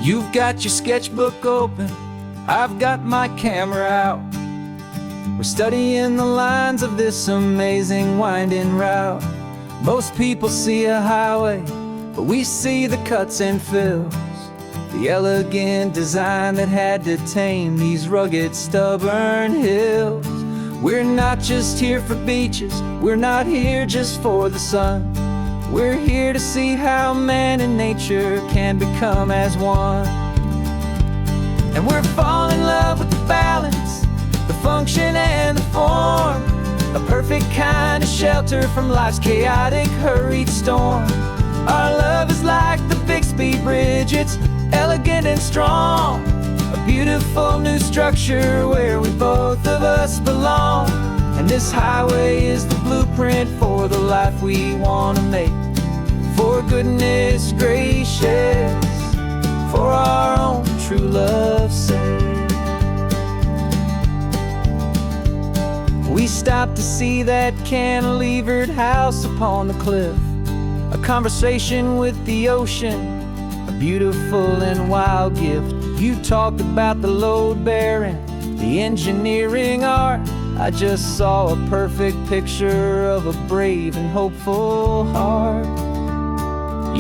You've got your sketchbook open, I've got my camera out. We're studying the lines of this amazing winding route. Most people see a highway, but we see the cuts and fills, the elegant design that had to tame these rugged, stubborn hills. We're not just here for beaches, we're not here just for the sun. We're here to see how man and nature can become as one. And we're falling in love with the balance, the function and the form, a perfect kind of shelter from life's chaotic, hurried storm. Our love is like the Bixby Bridge, it's elegant and strong, a beautiful new structure where we both of us belong. And this highway is the blueprint for the life we want to make. For goodness gracious, for our own true love's sake. We stopped to see that cantilevered house upon the cliff, a conversation with the ocean, a beautiful and wild gift. You talked about the load bearing, the engineering art. I just saw a perfect picture of a brave and hopeful heart.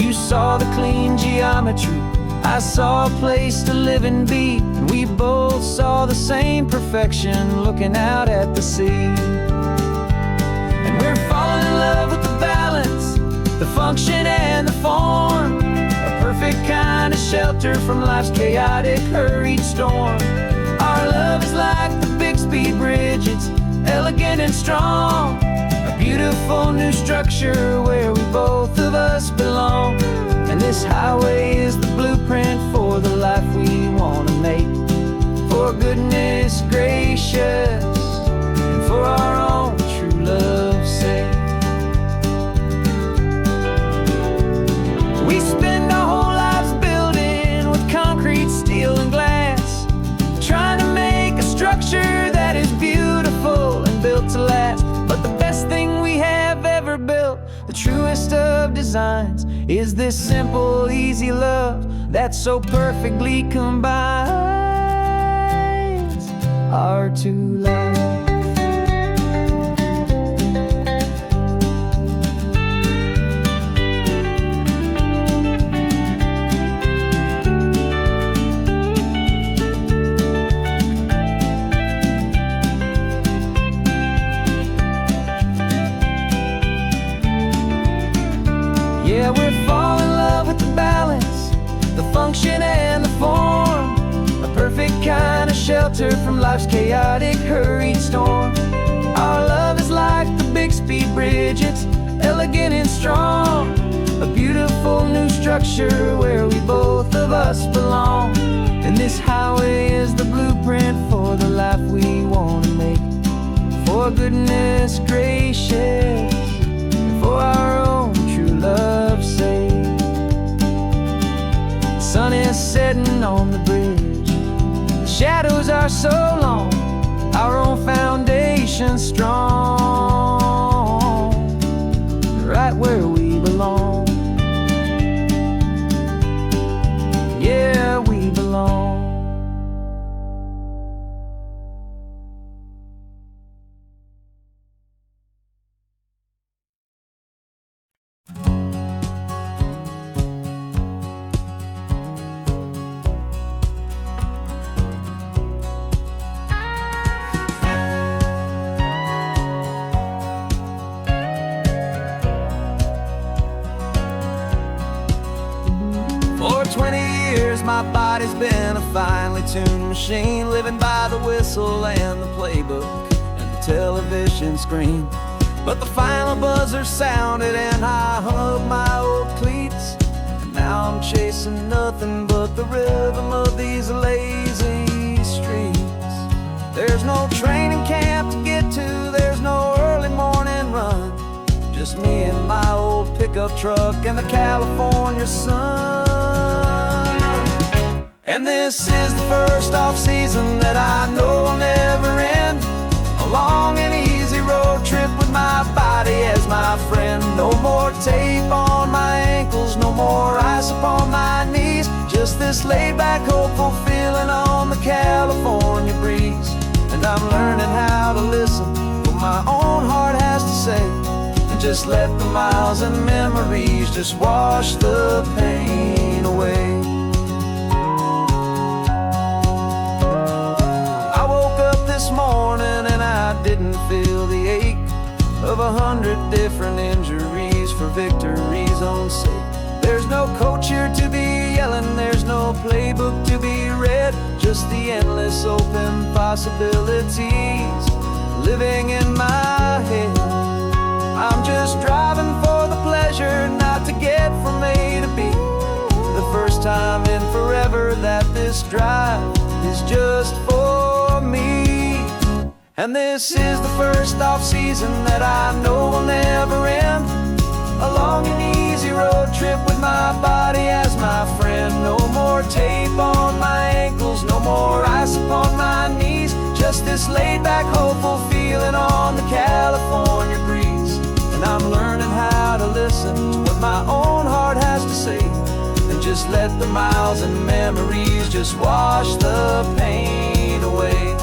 You saw the clean geometry, I saw a place to live and be, and we both saw the same perfection looking out at the sea. And we're falling in love with the balance, the function and the form, a perfect kind of shelter from life's chaotic, hurried storm. Our love is like the Bixby Bridge, it's elegant and strong, a beautiful new structure where we both of us belong. And this highway is the blueprint for the life we want to make. For goodness gracious, and for our own true love's sake. We spend our whole lives building with concrete, steel and glass, trying to make a structure that is beautiful and built to last. But the best thing we have ever built, the truest of designs, is this simple, easy love that so perfectly combines our two lives. Yeah, we're falling in love with the balance, the function and the form, a perfect kind of shelter from life's chaotic, hurried storm. Our love is like the Bixby Bridge, it's elegant and strong, a beautiful new structure where we both of us belong. And this highway is the blueprint for the life we want to make. For goodness gracious, and for our own true love's sake. The sun is setting on the bridge, the shadows are so long, our own foundation strong, right where we belong. Yeah, we belong. For 20 years my body's been a finely tuned machine, living by the whistle and the playbook and the television screen. But the final buzzer sounded and I hung up my old cleats, and now I'm chasing nothing but the rhythm of these lazy streets. There's no training camp to get to, there's no early morning run, just me and my old pickup truck and the California sun. And this is the first off-season that I know will never end, a long and easy road trip with my body as my friend. No more tape on my ankles, no more ice upon my knees, just this this laid-back, hopeful feeling on the California breeze. And I'm learning how to listen what my own heart has to say, and just let the miles and memories just wash the pain away. I woke up this morning and I didn't feel the ache of 100 different injuries for victory's own sake. There's no coach here to be yelling, there's no playbook to be read, just the endless open possibilities living in my head. I'm just driving for the pleasure, not to get from A to B. The first time in forever that this drive is just for me. And this is the first off-season that I know will never end. A long and easy road trip with my body as my friend. No more tape on my ankles, no more ice upon my knees. Just this laid-back, hopeful feeling on the California breeze. And I'm learning how to listen to what my own heart has to say, and just let the miles and memories just wash the pain away.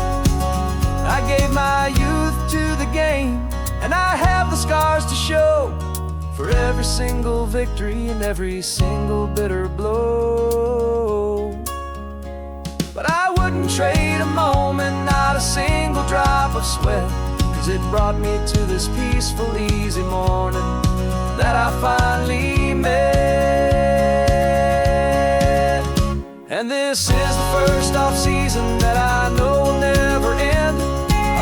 I gave my youth to the game, and I have the scars to show for every single victory and every single bitter blow. But I wouldn't trade a moment, not a single drop of sweat, 'cause it brought me to this peaceful, easy morning that I finally met. And this is the first off-season that I know will never end.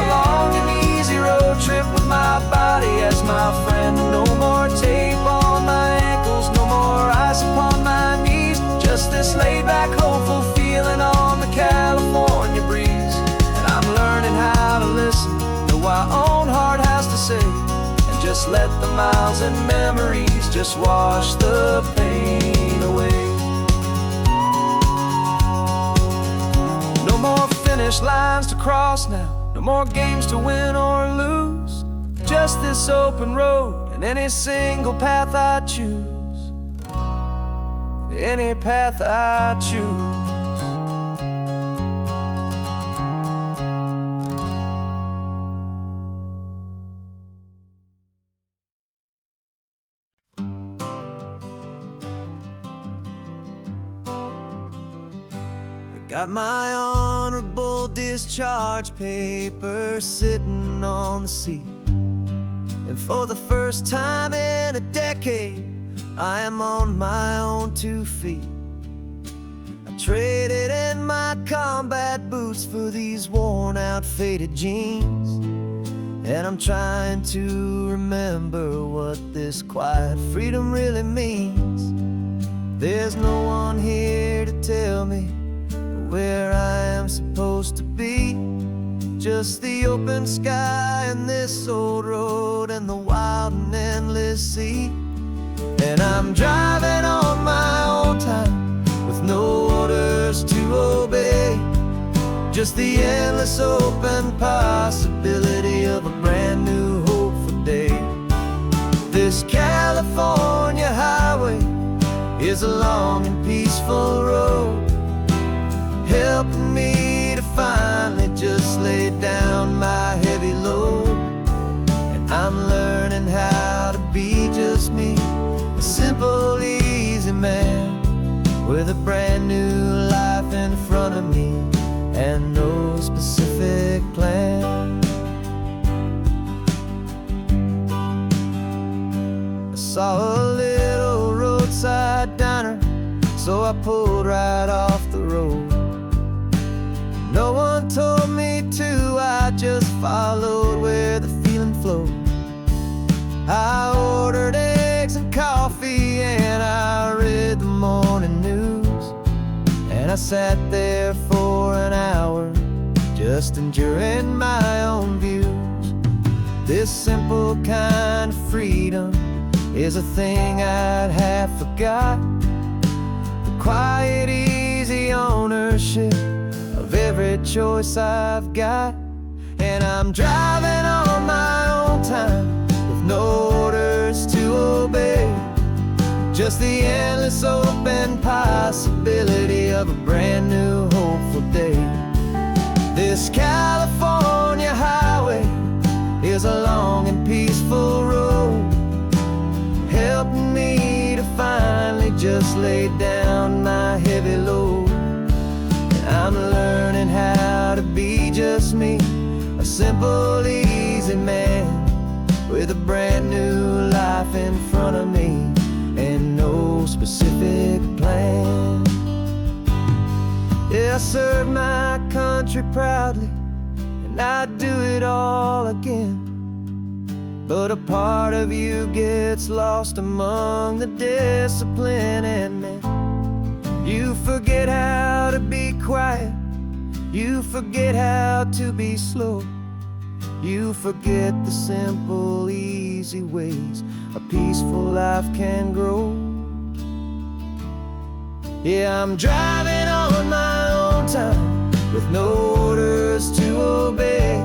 A long and easy road trip with my body as my friend. No more tape on my ankles, no more ice upon my knees. Just this laid-back, hopeful feeling on the California breeze. And I'm learning how to listen to what my own heart has to say, and just let the miles and memories just wash the pain away. No more finish lines to cross now, no more games to win or lose. Just this open road and any single path I choose. Any path I choose. Got my honorable discharge paper sitting on the seat, and for the first time in a decade, I am on my own 2 feet. I traded in my combat boots for these worn out, faded jeans, and I'm trying to remember what this quiet freedom really means. There's no one here to tell me where I am supposed to be, just the open sky and this old road and the wild and endless sea. And I'm driving on my own time with no orders to obey, just the endless open possibility of a brand new hopeful day. This California highway is a long and peaceful road, helping me to finally just lay down my heavy load. And I'm learning how to be just me, a simple, easy man with a brand new life in front of me and no specific plan. I saw a little roadside diner, so I pulled right off the road. No one told me to, I just followed where the feeling flowed. I ordered eggs and coffee and I read the morning news, and I sat there for an hour just enduring my own views. This simple kind of freedom is a thing I'd have forgot. The quiet, easy ownership of every choice I've got. And I'm driving on my own time with no orders to obey, Just the endless open possibility of a brand new hopeful day. This California highway is a long and peaceful road, helping me to finally just lay down my heavy load. I'm learning how to be just me, a simple, easy man with a brand new life in front of me and no specific plan. Yeah, I serve my country proudly, and I'd do it all again. But a part of you gets lost among the discipline, and man, you forget how to be quiet, you forget how to be slow, you forget the simple, easy ways a peaceful life can grow. Yeah, I'm driving on my own time with no orders to obey,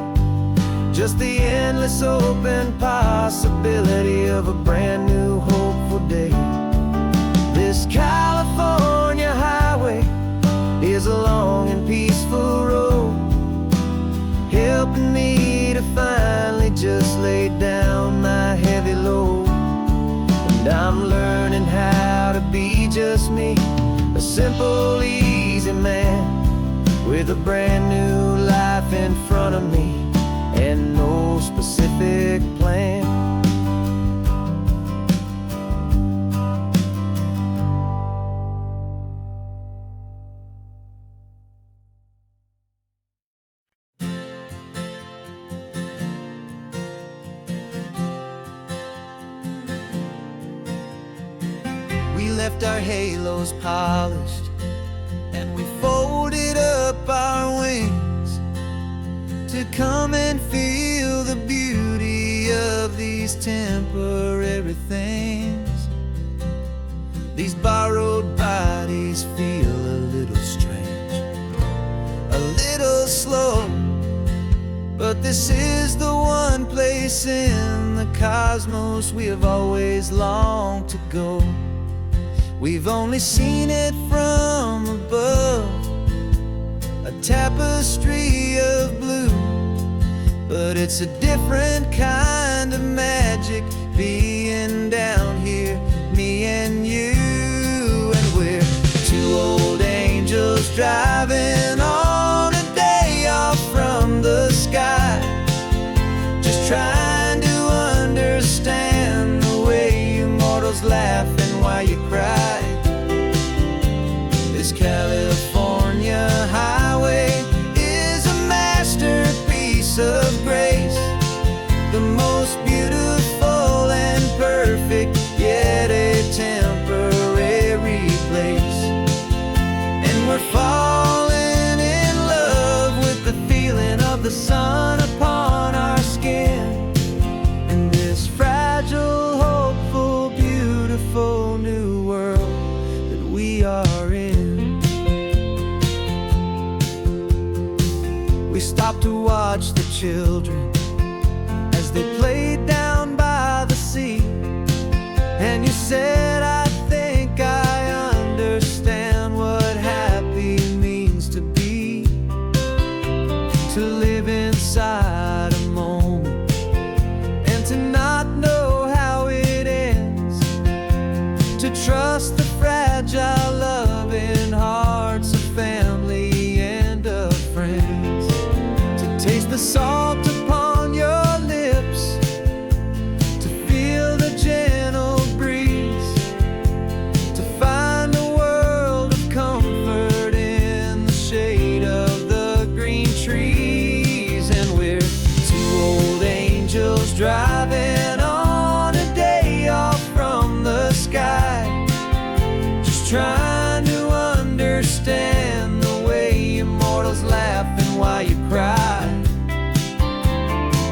just the endless open possibility of a brand new hopeful day. This California highway is a long and peaceful road, helping me to finally just lay down my heavy load. And I'm learning how to be just me, a simple, easy man with a brand new life in front of me and no specific plan. We left our halos polished and we folded up our wings to come and feel the beauty of these temporary things. These borrowed bodies feel a little strange, a little slow, but this is the one place in the cosmos we have always longed to go. We've only seen it from above, a tapestry of blue, but it's a different kind of magic being down here, me and you. And we're two old angels driving on a day off from the sky, just trying to understand the way you mortals laugh and why you cry. This California highway is a masterpiece of grace, the most beautiful and perfect, yet a temporary place. And we're falling in love with the feeling of the sun upon our skin in this fragile, hopeful, beautiful new world that we are in. We stopped to watch the children as they played down by the sea, and you said, I think I understand what happy means to be, to live inside a moment and to not know how it ends, to trust the fragile loving hearts of family and of friends, to taste the salt upon your lips, to feel the gentle breeze, to find a world of comfort in the shade of the green trees. And we're two old angels driving on a day off from the sky, just trying to understand the way immortals laugh and why you cry.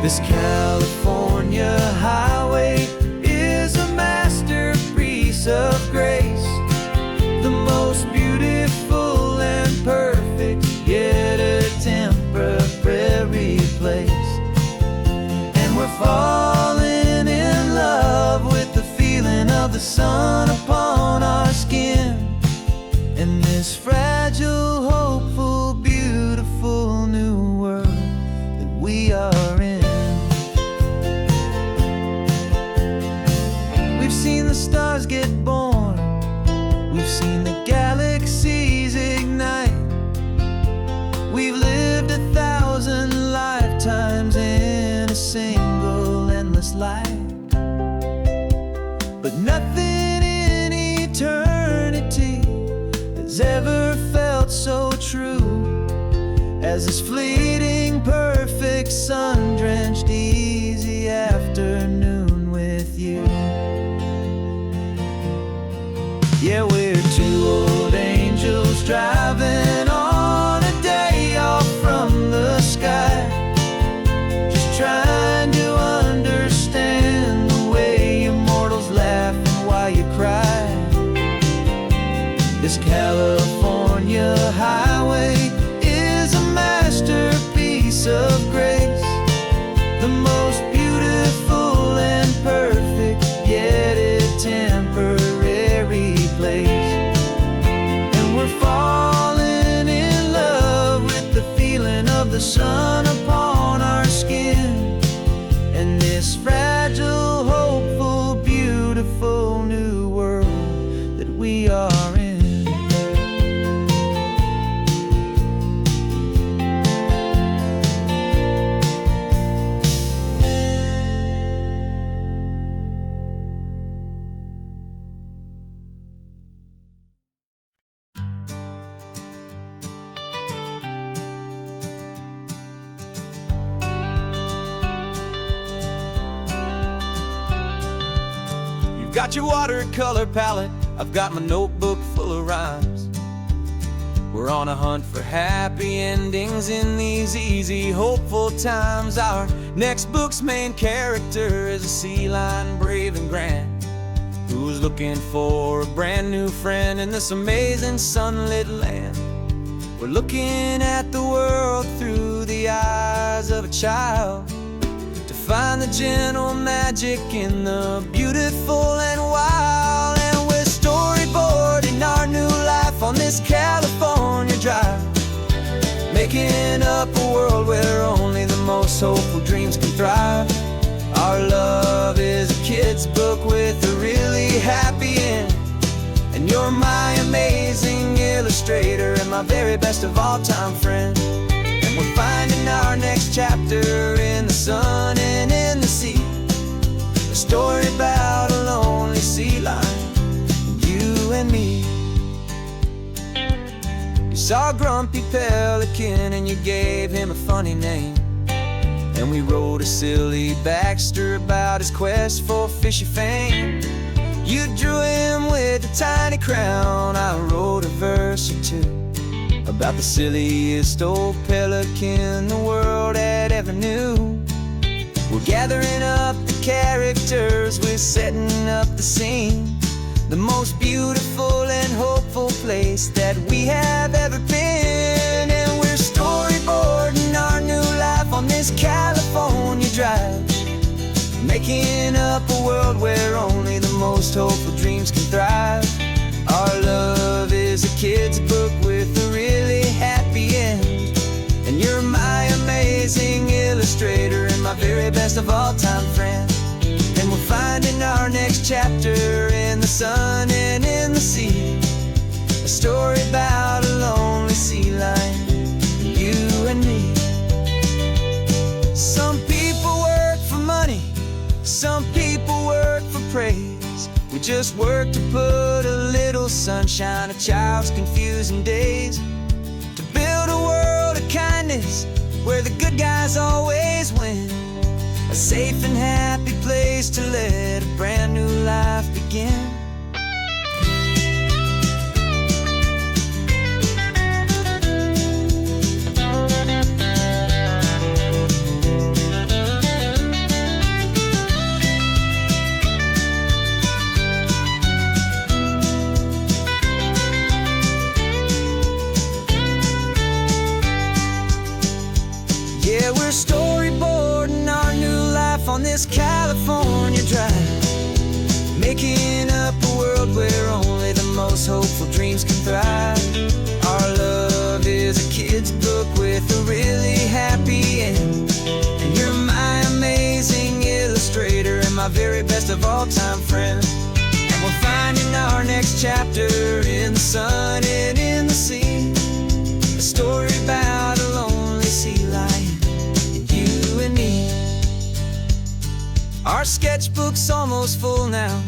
This California highway is a masterpiece of grace, the most beautiful and perfect, yet a temporary place. And we're falling in love with the feeling of the sun upon seen the stars get born, we've seen the galaxies ignite. We've lived 1,000 lifetimes in a single endless life. But nothing in eternity has ever felt so true as this fleeting, perfect, sun-drenched, easy afternoon with you. Yeah, we're two old angels driving on a day off from the sky, just trying to understand the way you mortals laugh and why you cry. This California highway is a masterpiece of grace, the most beautiful and perfect, yet a temporary place. And we're falling in love with the feeling of the sun upon our skin, and this fragile, hopeful, beautiful new world that we are in. Got your watercolor palette, I've got my notebook full of rhymes. We're on a hunt for happy endings in these easy, hopeful times. Our next book's main character is a sea lion, brave and grand, who's looking for a brand new friend in this amazing sunlit land. We're looking at the world through the eyes of a child, find the gentle magic in the beautiful and wild. And we're storyboarding our new life on this California drive, making up a world where only the most hopeful dreams can thrive. Our love is a kid's book with a really happy end, and you're my amazing illustrator and my very best of all time friend. We're finding our next chapter in the sun and in the sea, a story about a lonely sea lion, you and me. You saw a grumpy pelican and you gave him a funny name, and we wrote a silly Baxter about his quest for fishy fame. You drew him with a tiny crown, I wrote a verse or two about the silliest old pelican the world had ever knew. We're gathering up the characters, we're setting up the scene, the most beautiful and hopeful place that we have ever been. And we're storyboarding our new life on this California drive, making up a world where only the most hopeful dreams can thrive. Our love is a kid's book with a really happy end, and you're my amazing illustrator and my very best of all time friend. And we're finding our next chapter in the sun and in the sea, a story about a lonely sea lion, you and me. Some people work for money, some people work for praise. We just work to put a little sunshine in a child's confusing days, to build a world of kindness where the good guys always win, a safe and happy place to let a brand new life begin. Yeah, we're storyboarding our new life on this California drive, making up a world where only the most hopeful dreams can thrive. Our love is a kid's book with a really happy end, and you're my amazing illustrator and my very best of all time friend. book's almost full now,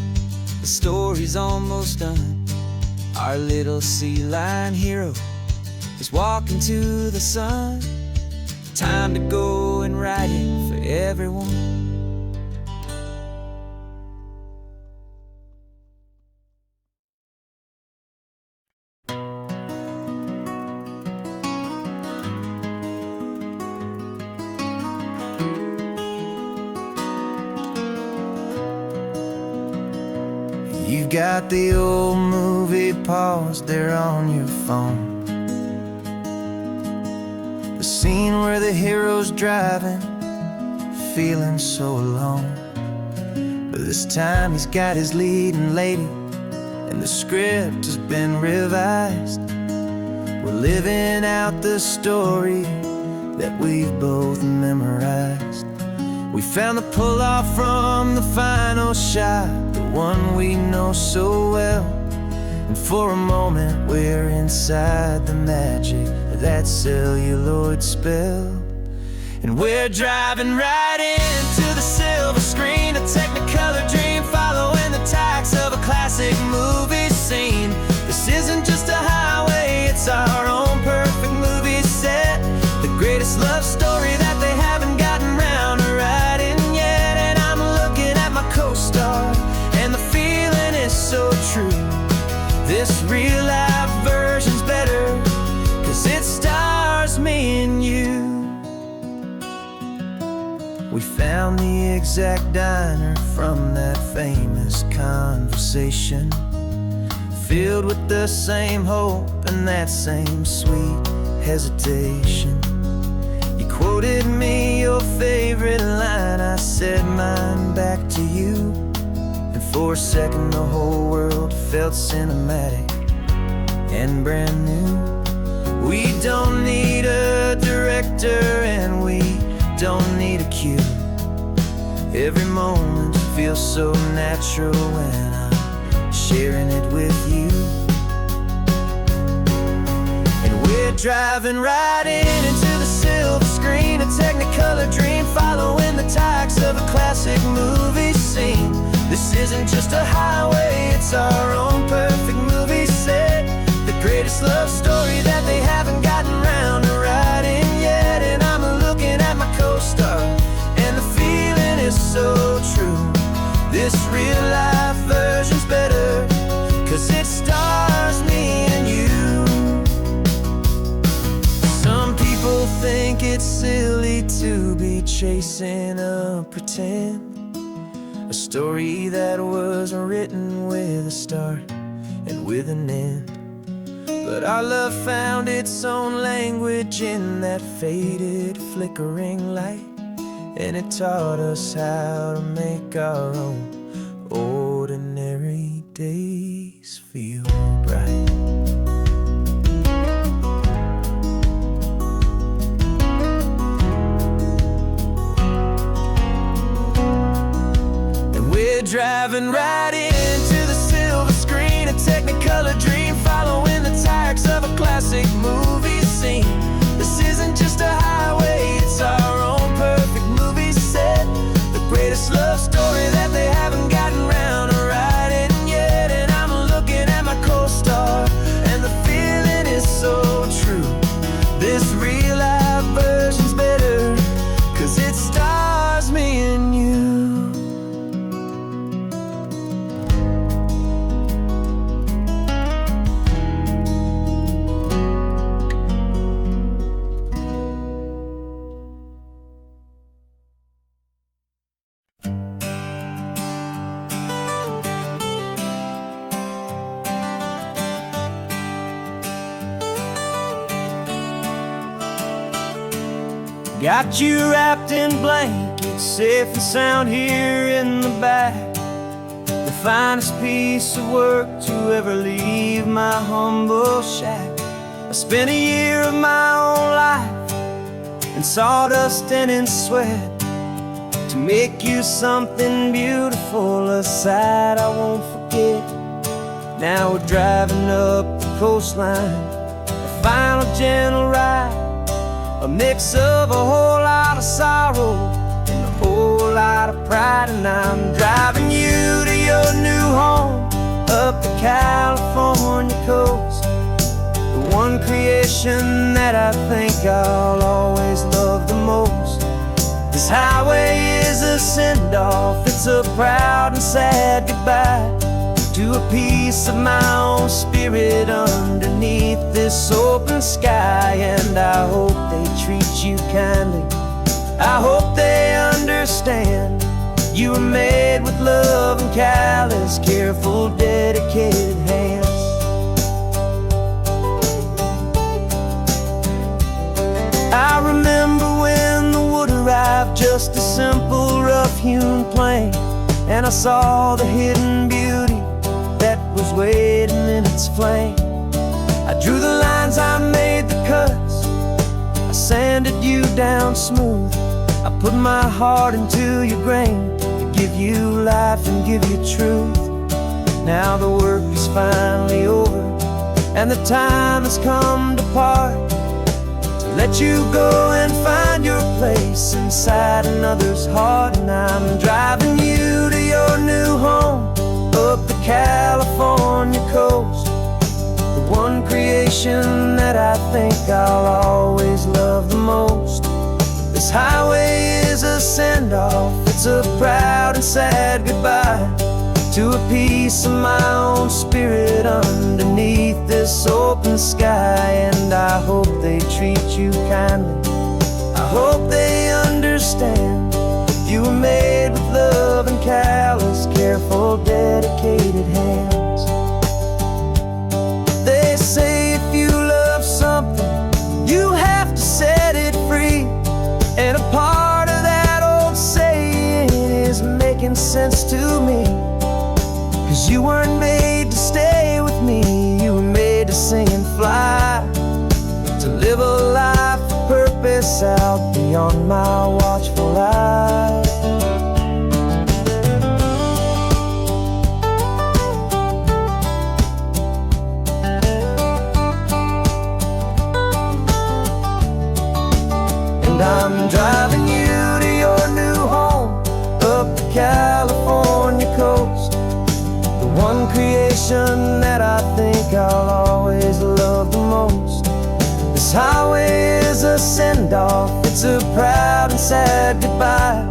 the story's almost done. Our little sea lion hero is walking to the sun. Time to go and write it for everyone. You've got the old movie paused there on your phone, the scene where the hero's driving, feeling so alone. But this time he's got his leading lady, and the script has been revised. We're living out the story that we've both memorized. We found the pull-off from the final shot, the one we know so well. And for a moment we're inside the magic of that celluloid spell. And we're driving right into the silver screen, a technicolor dream following the tacks of a classic movie scene. This isn't just a highway, it's our own perfect movie set, the greatest love story that they haven't gotten round to writing yet. And I'm looking at my co-star, and the feeling is so true. This real life version's better, 'cause it stars me and you. We found the exact diner from that famous conversation, filled with the same hope and that same sweet hesitation. You quoted me your favorite line, I said mine back to you. And for a second the whole world felt cinematic and brand new. We don't need a director and we don't need a cue. Every moment feels so natural when I'm sharing it with you. And we're driving right into the silver screen, a technicolor dream following the tacks of a classic movie scene. This isn't just a highway, it's our own perfect movie set, the greatest love story that they haven't gotten round to writing yet. And I'm looking at my co-star, and the feeling is so true. This real life version's better, 'cause it stars me and you. Some people think it's silly to be chasing a pretend, a story that was written with a start and with an end. But our love found its own language in that faded, flickering light, and it taught us how to make our own ordinary days feel bright. And we're driving right into the silver screen, a technicolor dream following the tacks of a classic movie scene. This isn't just a highway, it's our own perfect movie set, the greatest love story that they haven't gotten round to writing yet. And I'm looking at my co-star, and the feeling is so true. This real life version's better, 'cause it stars me and you. Got you wrapped in blankets, safe and sound here in the back, the finest piece of work to ever leave my humble shack. I spent a year of my own life in sawdust and in sweat to make you something beautiful, a sight I won't forget. Now we're driving up the coastline, a final gentle ride, a mix of a whole lot of sorrow and a whole whole lot of pride. And I'm driving you to your new home up the California coast, the one creation that I think I'll always love the most. This highway is a send-off, it's a proud and sad goodbye to a piece of my own spirit underneath this open sky. And I hope they treat you kindly, I hope they understand you were made with love and callous, careful, dedicated hands. I remember when the wood arrived, just a simple rough-hewn plank, and I saw the hidden beauty that was waiting in its flame. I drew the lines, I made the cuts, I sanded you down smooth. I put my heart into your grain to give you life and give you truth. Now the work is finally over, and the time has come to part, to let you go and find your place inside another's heart. And I'm driving you to your new home up the California coast, the one creation that I think I'll always love the most. This highway is a send-off, it's a proud and sad goodbye to a piece of my own spirit underneath this open sky. And I hope they treat you kindly, I hope they understand you were made with love and callous, careful, dedicated hands. They say if you love something, you have to set it free. And a part of that old saying is making sense to me, 'cause you weren't made to stay with me, you were made to sing and fly, to live a life of purpose out beyond my watchful eye. And I'm driving you to your new home up the California coast, the one creation that I think I'll always love the most. This highway is a send-off, it's a proud and sad goodbye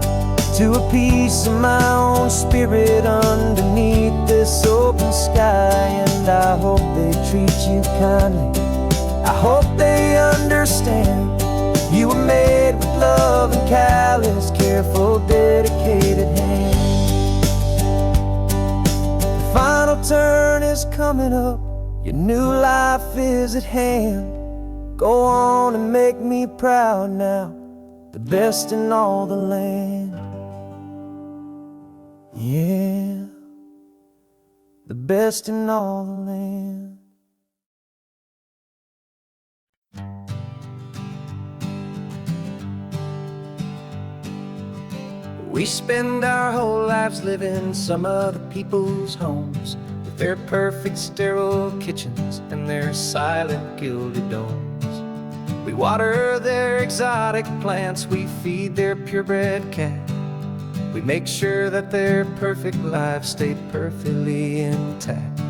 to a piece of my own spirit underneath this open sky. And I hope they treat you kindly, I hope they understand you were made with love and callous, careful, dedicated hands. The final turn is coming up, your new life is at hand. Go on and make me proud now, the best in all the land. Yeah, the best in all the land. We spend our whole lives living some other people's homes, with their perfect sterile kitchens and their silent gilded domes. We water their exotic plants, we feed their purebred cat. We make sure that their perfect lives stay perfectly intact.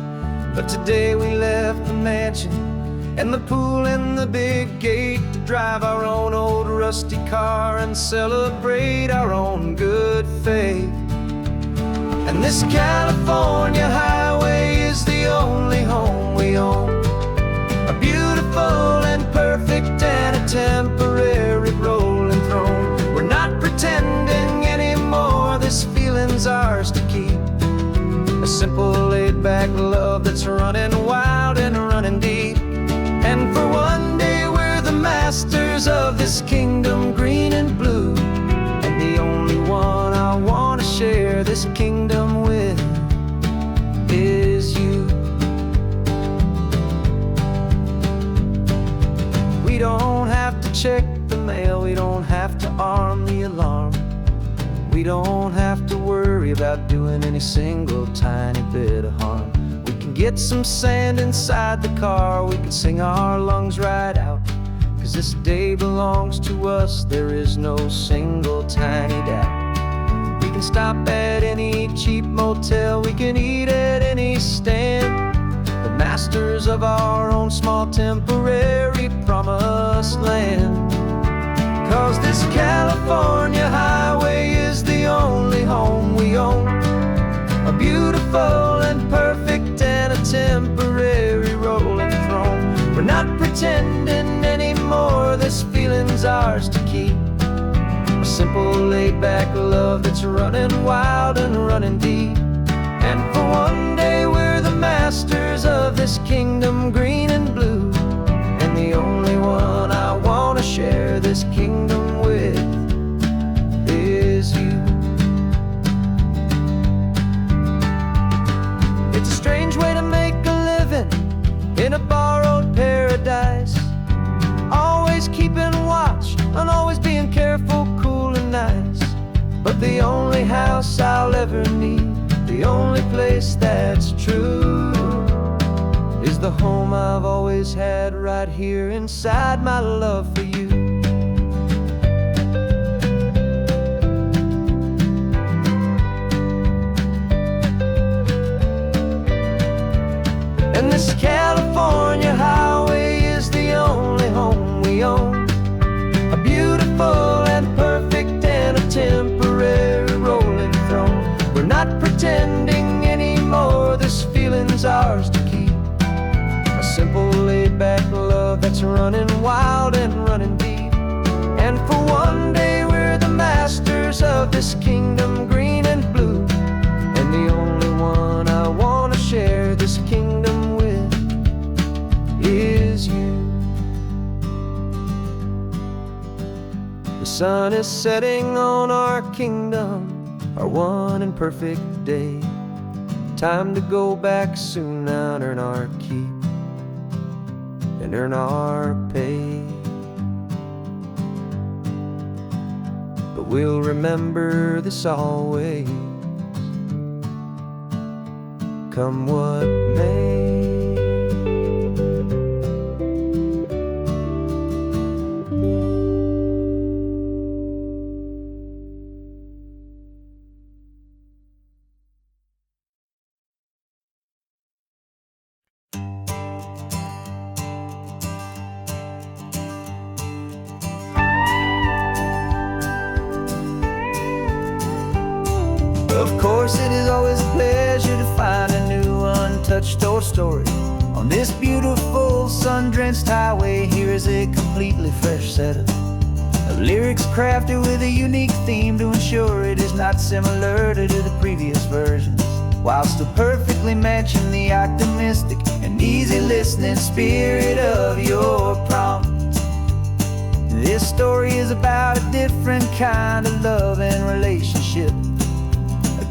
But today we left the mansion and the pool and the big gate to drive our own old rusty car and celebrate our own good faith. And this California highway is the only home we own, a beautiful and perfect and a temporary rolling throne. We're not pretending anymore, this feeling's ours to keep, a simple laid-back love that's running wild and running deep. And for one day we're the masters of this kingdom green and blue, and the only one I want to share this kingdom with is you. We don't have to check the mail, we don't have to arm the alarm, we don't have to worry about doing any single tiny bit of harm. We can get some sand inside the car, we can sing our lungs right out, 'cause this day belongs to us, there is no single tiny doubt. can stop at any cheap motel, we can eat at any stand. The masters of our own small temporary promised land. 'Cause this California highway is the only home we own, a beautiful and perfect and a temporary rolling throne. We're not pretending anymore, this feeling's ours to keep. A simple laid-back love that's running wild and running deep. And for one day we're the masters of this kingdom green and blue, and the only one I want to share this kingdom with is you. It's a strange way to make a living in a borrowed paradise, always keeping watch and always being careful, cool and nice. But the only house I'll ever need, the only place that's true, is the home I've always had right here inside my love for you. And this California highway is the only home we own, a beautiful and perfect and a temporary rolling throne. We're not pretending anymore, this feeling's ours to keep. A simple laid-back love that's running wild and running deep. And for one day we're the masters of this kingdom green and blue, and the only one I want to share this kingdom with is you. The sun is setting on our kingdom, our one and perfect day. Time to go back soon now and earn our keep and earn our pay. But we'll remember this always, come what may. Of course, it is always a pleasure to find a new untouched old story. On this beautiful sun-drenched highway, here is a completely fresh set of lyrics crafted with a unique theme to ensure it is not similar to the previous versions, while still perfectly matching the optimistic and easy listening spirit of your prompt. This story is about a different kind of love and relationship.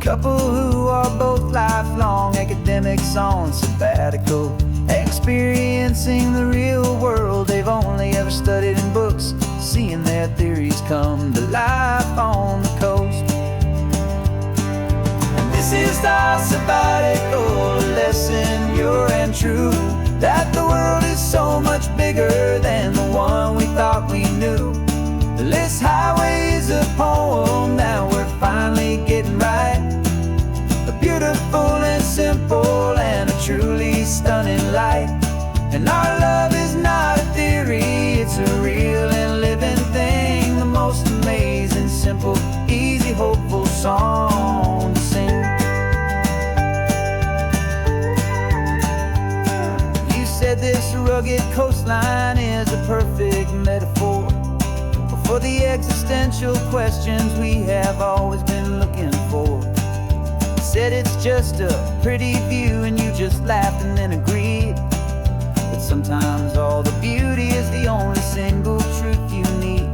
Couple who are both lifelong academics on sabbatical, experiencing the real world they've only ever studied in books, seeing their theories come to life on the coast. And this is our sabbatical lesson, pure and true, that the world is so much bigger than the one we thought we knew. This highway is a poem that we're finally getting right, a beautiful and simple and a truly stunning light. And our love is not a theory, it's a real and living thing, the most amazing, simple, easy, hopeful song to sing. You said this rugged coastline is a perfect metaphor for the existential questions we have always been looking for. You said it's just a pretty view and you just laughed and then agreed, but sometimes all the beauty is the only single truth you need.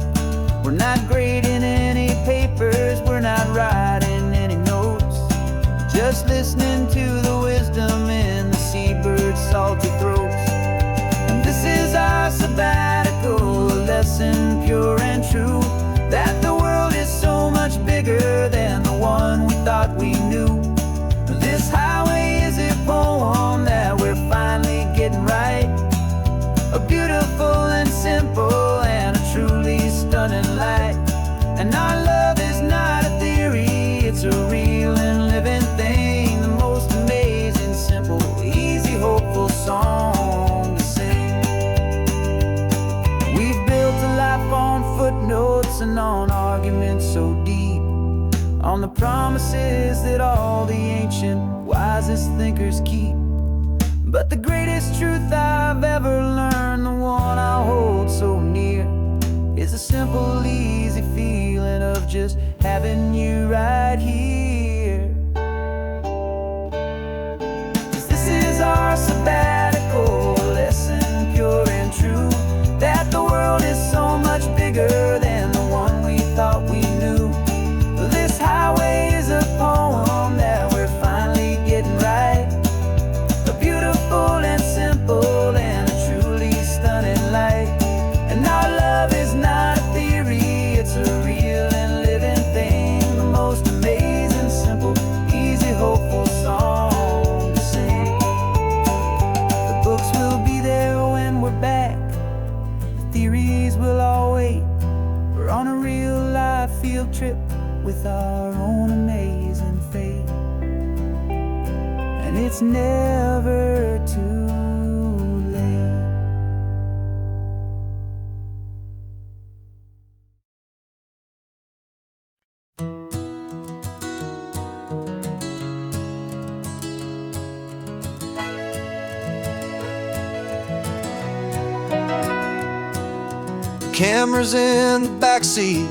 We're not grading any papers, we're not writing any notes, just listening to the wisdom in the seabird's salty throats. And this is our sabbatical lesson, pure and true, that the world is so much bigger than the one we thought we knew. This highway is a poem that we're finally getting right, a beautiful and simple and a truly stunning light. And our love is not a theory, it's a on the promises that all the ancient, wisest thinkers keep. But the greatest truth I've ever learned, the one I hold so near, is a simple, easy feeling of just having you right here. 'Cause this is our sabbatical, a lesson pure and true, that the world is so much bigger than the one we thought we knew. This highway is a poem that we're finally getting right, a beautiful and simple and a truly stunning light. And our love is not a theory, it's a real and living thing, the most amazing, simple, easy, hopeful song to sing. The books will be there when we're back, the theories will all wait. We're on a real life field trip with our own amazing fate, and it's never too late. The camera's in the backseat,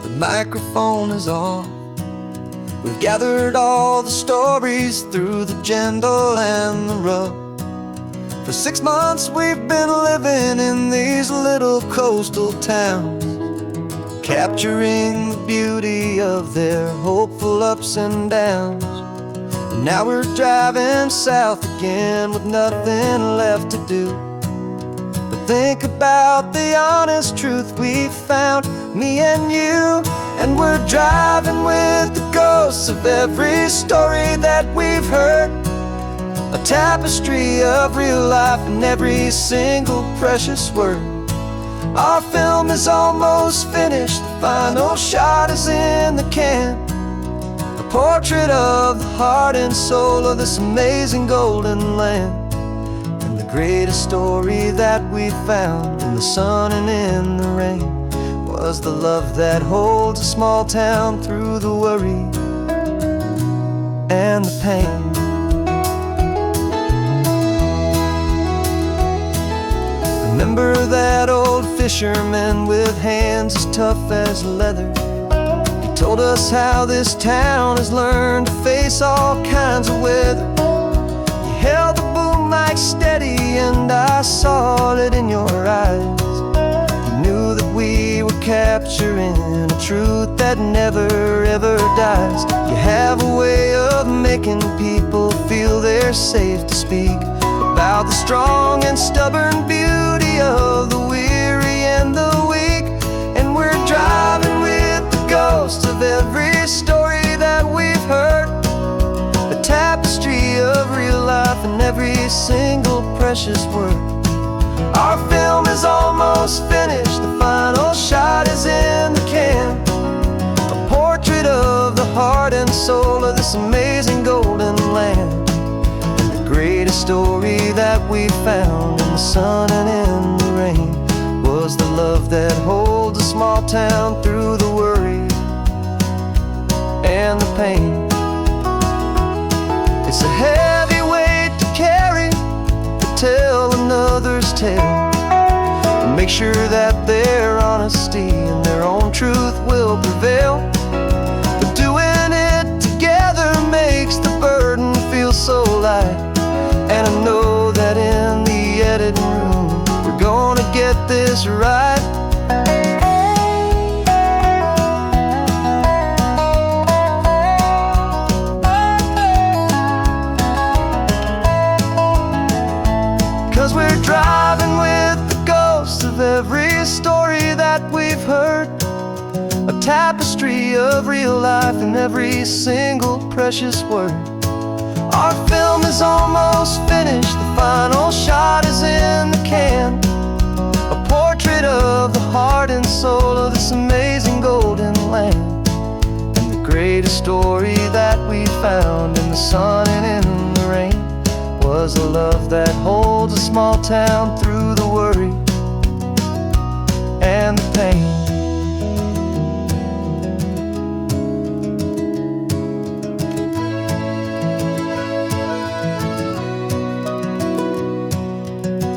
the microphone is on. We've gathered all the stories through the gentle and the rough. For 6 months we've been living in these little coastal towns, capturing the beauty of their hopeful ups and downs. And now we're driving south again with nothing left to do. Think about the honest truth we found, me and you. And we're driving with the ghosts of every story that we've heard, a tapestry of real life in every single precious word. Our film is almost finished, the final shot is in the can, a portrait of the heart and soul of this amazing golden land. Greatest story that we found in the sun and in the rain was the love that holds a small town through the worry and the pain. Remember that old fisherman with hands as tough as leather? He told us how this town has learned to face all kinds of weather. He held the like steady, and I saw it in your eyes. You knew that we were capturing a truth that never ever dies. You have a way of making people feel they're safe to speak about the strong and stubborn beauty of the weary and the weak. And we're driving with the ghosts of every story that we've heard, a tapestry of real life in every single precious word. Our film is almost finished, the final shot is in the can, a portrait of the heart and soul of this amazing golden land. And the greatest story that we found in the sun and in the rain was the love that holds a small town through the worry and the pain. It's a heavy weight to carry, to tell another's tale, and make sure that their honesty and their own truth will prevail. But doing it together makes the burden feel so light. And I know that in the editing room we're gonna get this right. 'Cause we're driving with the ghosts of every story that we've heard, a tapestry of real life in every single precious word. Our film is almost finished, the final shot is in the can, a portrait of the heart and soul of this amazing golden land. And the greatest story that we found in the sun and in the rain was a love that holds a small town through the worry and the pain.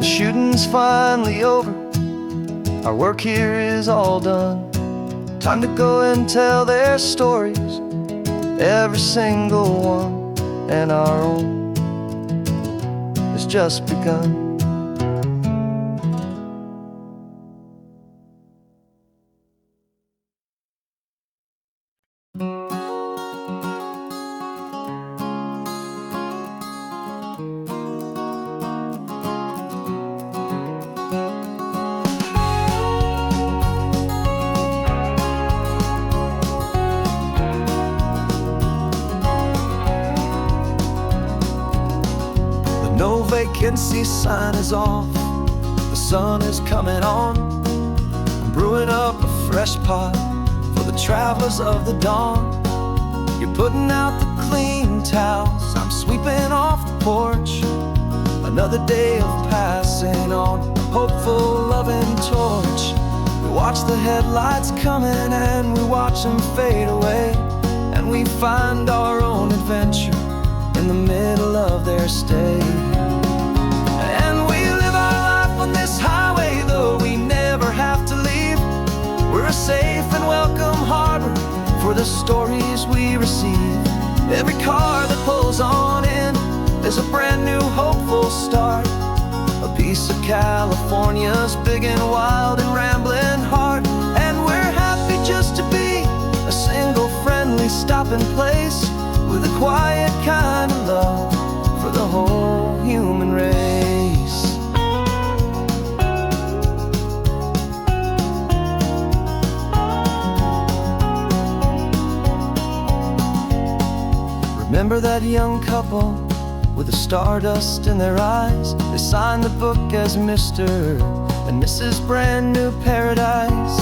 The shooting's finally over, our work here is all done. Time to go and tell their stories, every single one, and our own has just begun. No vacancy sign is off, the sun is coming on. I'm brewing up a fresh pot for the travelers of the dawn. You're putting out the clean towels, I'm sweeping off the porch. Another day of passing on, a hopeful, loving torch. We watch the headlights coming and we watch them fade away, and we find our own adventure in the middle of their stay. And we live our life on this highway, though we never have to leave. We're a safe and welcome harbor for the stories we receive. Every car that pulls on in is a brand new hopeful start, a piece of California's big and wild and rambling heart. And we're happy just to be a single friendly stopping place, with a quiet kind of love for the whole human race. Remember that young couple with the stardust in their eyes? They signed the book as Mr. and Mrs. Brand New Paradise.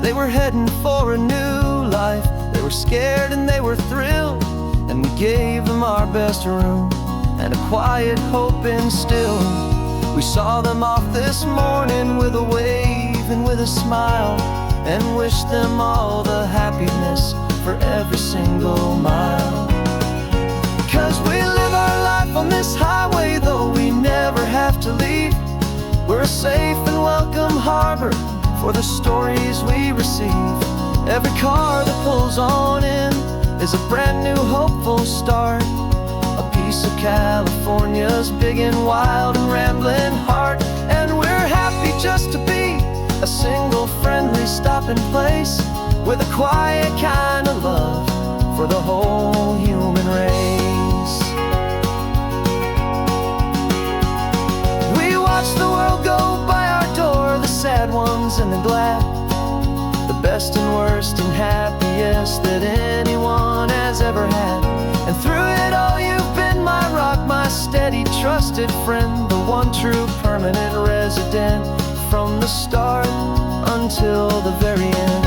They were heading for a new life. They were scared and they were thrilled, and we gave them our best room and a quiet hope instilled. We saw them off this morning with a wave and with a smile, and wished them all the happiness for every single mile. 'Cause we live our life on this highway, though we never have to leave. We're a safe and welcome harbor for the stories we receive. Every car that pulls on in is a brand new hopeful start, a piece of California's big and wild and rambling heart. And we're happy just to be a single friendly stopping place, with a quiet kind of love for the whole human race. We watch the world go by our door, the sad ones and the glad, the best and worst and happiest that anyone has ever had. And through it all you've been my rock, my steady trusted friend, the one true permanent resident, from the start until the very end.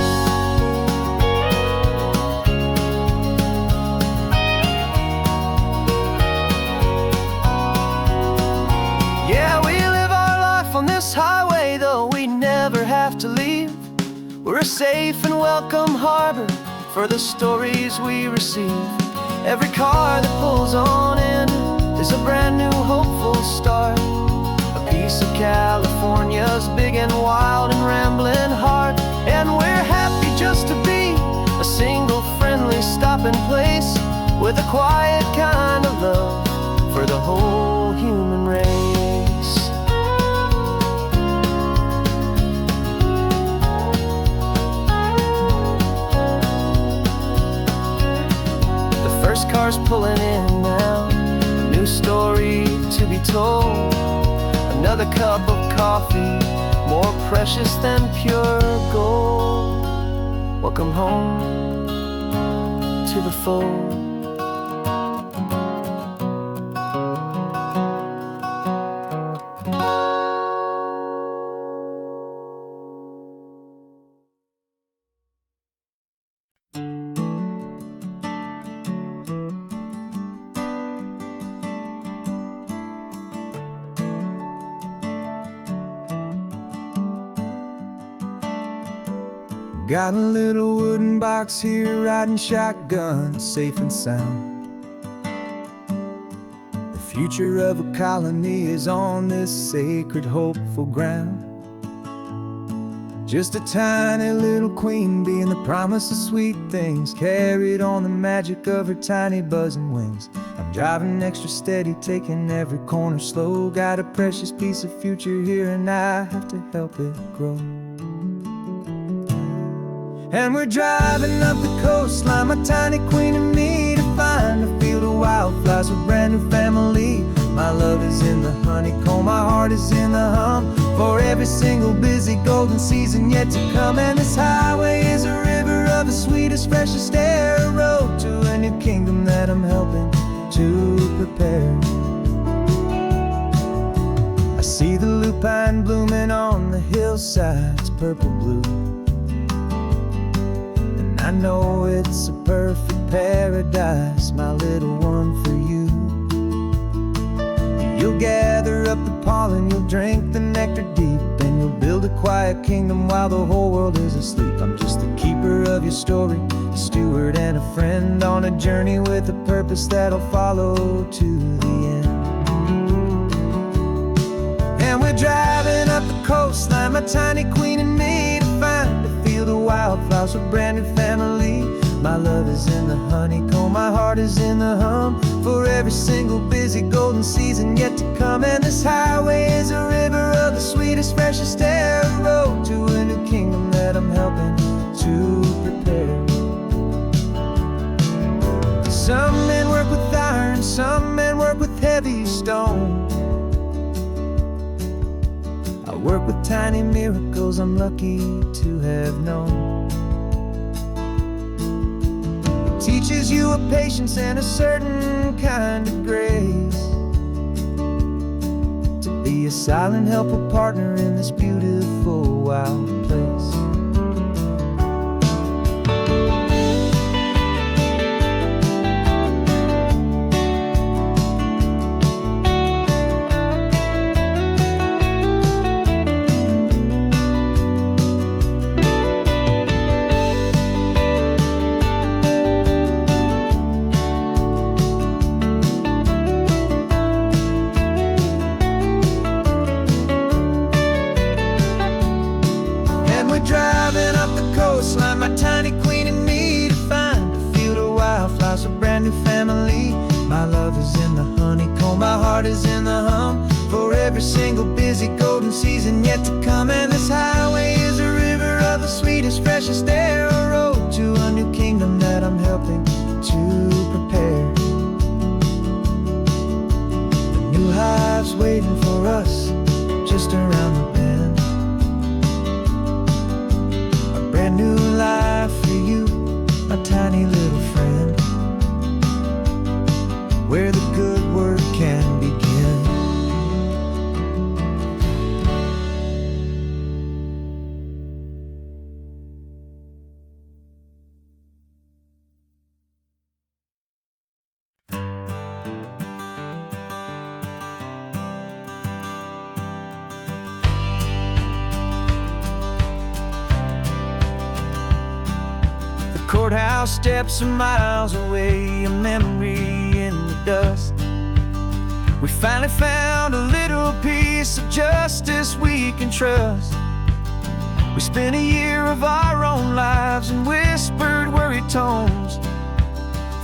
Yeah, we live our life on this highway, though we never have to leave. We're a safe and welcome harbor for the stories we receive. Every car that pulls on in is a brand new hopeful start, a piece of California's big and wild and rambling heart. And we're happy just to be a single friendly stopping place, with a quiet kind of love for the whole human race. First car's pulling in now, a new story to be told. Another cup of coffee, more precious than pure gold. Welcome home to the fold. Got a little wooden box here, riding shotgun, safe and sound. If future of a colony is on this sacred, hopeful ground. Just a tiny little queen bee and the promise of sweet things, carried on the magic of her tiny buzzing wings. I'm driving extra steady, taking every corner slow. Got a precious piece of future here and I have to help it grow. And we're driving up the coastline, my tiny queen and me, to find a field of wildflowers with brand new family. My love is in the honeycomb, my heart is in the hum, for every single busy golden season yet to come. And this highway is a river of the sweetest, freshest air, a road to a new kingdom that I'm helping to prepare. I see the lupine blooming on the hillsides, purple blue, and I know it's a perfect paradise, my little one, for you. You'll gather up the pollen, you'll drink the nectar deep, and you'll build a quiet kingdom while the whole world is asleep. I'm just the keeper of your story, a steward and a friend, on a journey with a purpose that'll follow to the end. And we're driving up the coastline, my tiny queen and me, to find a field of wildflowers with brand new family. My love is in the honeycomb, my heart is in the hum, for every single busy golden season yet to come. And this highway is a river of the sweetest, freshest air, a road to a new kingdom that I'm helping to prepare. Some men work with iron, some men work with heavy stone. I work with tiny miracles I'm lucky to have known. Teaches you a patience and a certain kind of grace, to be a silent, helpful partner in this beautiful, wild place. Driving up the coastline, my tiny queen and me, to find a field of wildflowers, a brand new family. My love is in the honeycomb, my heart is in the hum, for every single busy golden season yet to come. And this highway is a river of the sweetest, freshest air, a road to a new kingdom that I'm helping to prepare. The new hive's waiting for us just around the bend. Brand new life for you, my tiny little friend, where the good work can begin. Courthouse steps are miles away, a memory in the dust. We finally found a little piece of justice we can trust. We spent a year of our own lives in whispered, worried tones,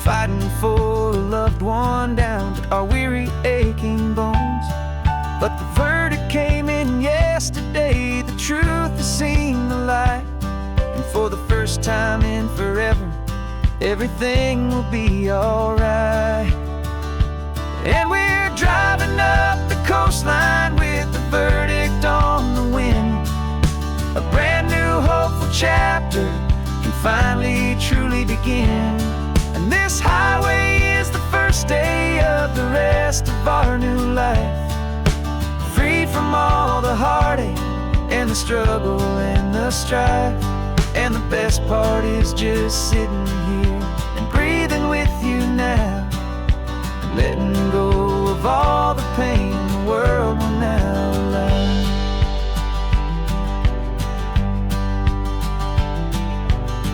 fighting for a loved one down to our weary, aching bones. But the verdict came in yesterday, the truth has seen the light. And for the first time in forever, everything will be alright. And we're driving up the coastline with the verdict on the wind. A brand new hopeful chapter can finally truly begin. And this highway is the first day of the rest of our new life, freed from all the heartache and the struggle and the strife. And the best part is just sitting here and breathing with you now, and letting go of all the pain the world will now allow.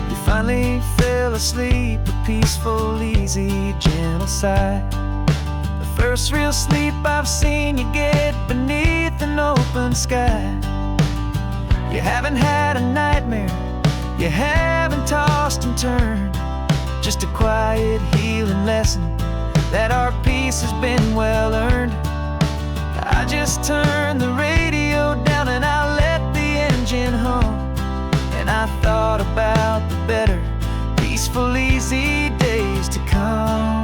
You finally fell asleep, a peaceful, easy, gentle sigh. The First real sleep I've seen you get beneath an open sky. You haven't had a nightmare, you haven't tossed and turned. Just a quiet healing lesson that our peace has been well earned. I just turned the radio down and I let the engine hum, and I thought about the better, peaceful, easy days to come.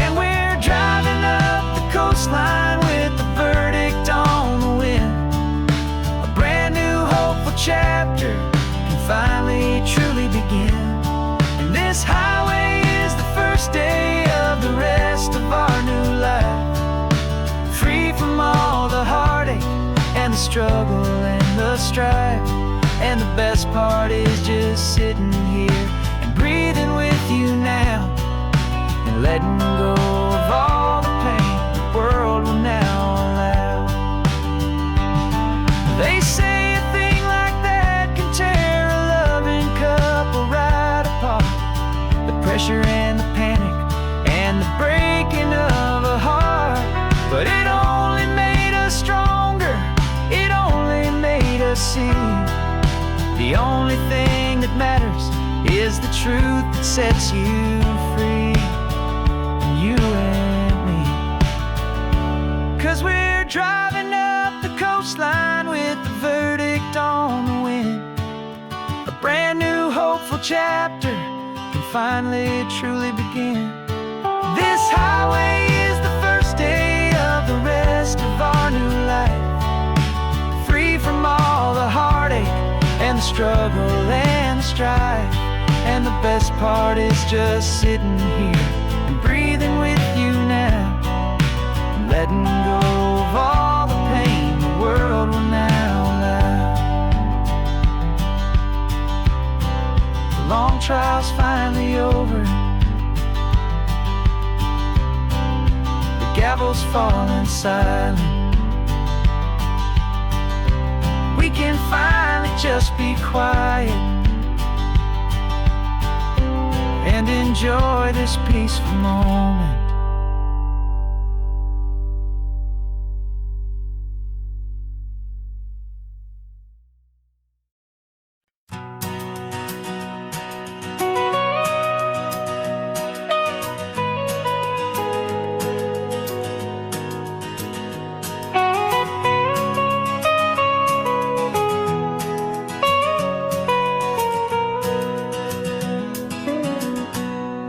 And we're driving up the coastline with the verdict on the wind. A brand new hopeful chapter can finally truly begin. And this highway is the first day of the rest of our new life, free from all the heartache and the struggle and the strife. And the best part is just sitting here and breathing with you now, and letting go of all the pain the world will now allow. They say a thing like that can tear a loving couple right apart. The pressure and the panic and the breaking of a heart. But it only made us stronger, it only made us see the only thing that matters is the truth that sets you free, you and me. 'Cause we're driving up the coastline with the verdict on the wind. A brand new hopeful chapter can finally truly begin. This highway is the first day of the rest of our new life, free from all the heartache and the struggle and the strife. And the best part is just sitting here and breathing with you now, and letting go of all the pain the world will now allow. The long trial's finally over, the gavel's falling silent. We can finally just be quiet and enjoy this peaceful moment.